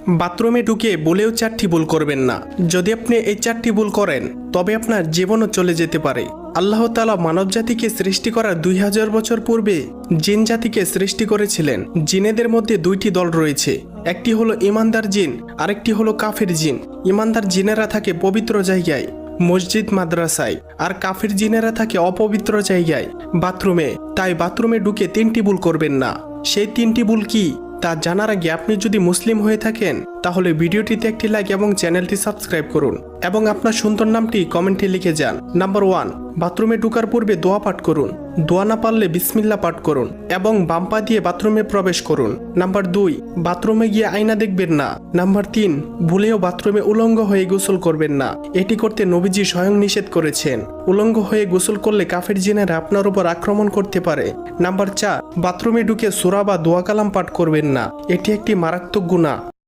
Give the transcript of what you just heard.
বাথরুমে ঢুকে বলেও 4টি ভুল করবেন না। যদি আপনি এই 4টি ভুল করেন তবে আপনার জীবনও চলে যেতে পারে। আল্লাহ তাআলা মানব জাতিকে সৃষ্টি করার 2000 বছর পূর্বে জিন জাতিকে সৃষ্টি করেছিলেন। জিনেদের মধ্যে 2টি দল রয়েছে, একটি হলো ইমানদার জিন, আরেকটি হলো কাফির জিন। ইমানদার জিনেরা থাকে পবিত্র জায়গায়, মসজিদ মাদ্রাসায়, আর কাফির জিনেরা থাকে অপবিত্র জায়গায়, বাথরুমে। তাই বাথরুমে ঢুকে 3টি ভুল করবেন না। সেই 3টি ভুল কি তা জানার আগে আপনি যদি মুসলিম হয়ে থাকেন তাহলে ভিডিওটিতে একটি লাইক এবং চ্যানেলটি সাবস্ক্রাইব করুন এবং আপনার সুন্দর নামটি কমেন্টে লিখে যান। নাম্বার 1, বাথরুমে ঢোকার পূর্বে দোয়া পাঠ করুন। দোয়া না পারলে বিসমিল্লাহ পাঠ করুন এবং বাম পা দিয়ে বাথরুমে প্রবেশ করুন। নাম্বার 2, বাথরুমে গিয়ে আয়না দেখবেন না। নাম্বার 3, ভুলেও বাথরুমে উলঙ্গ হয়ে গোসল করবেন না। এটি করতে নবীজি স্বয়ং নিষেধ করেছেন। উলঙ্গ হয়ে গোসল করলে কাফের জিনেরা আপনার উপর আক্রমণ করতে পারে। নাম্বার 4, বাথরুমে ঢুকে সূরা বা দোয়া কালাম পাঠ করবেন না। এটি একটি মারাত্মক গুনাহ।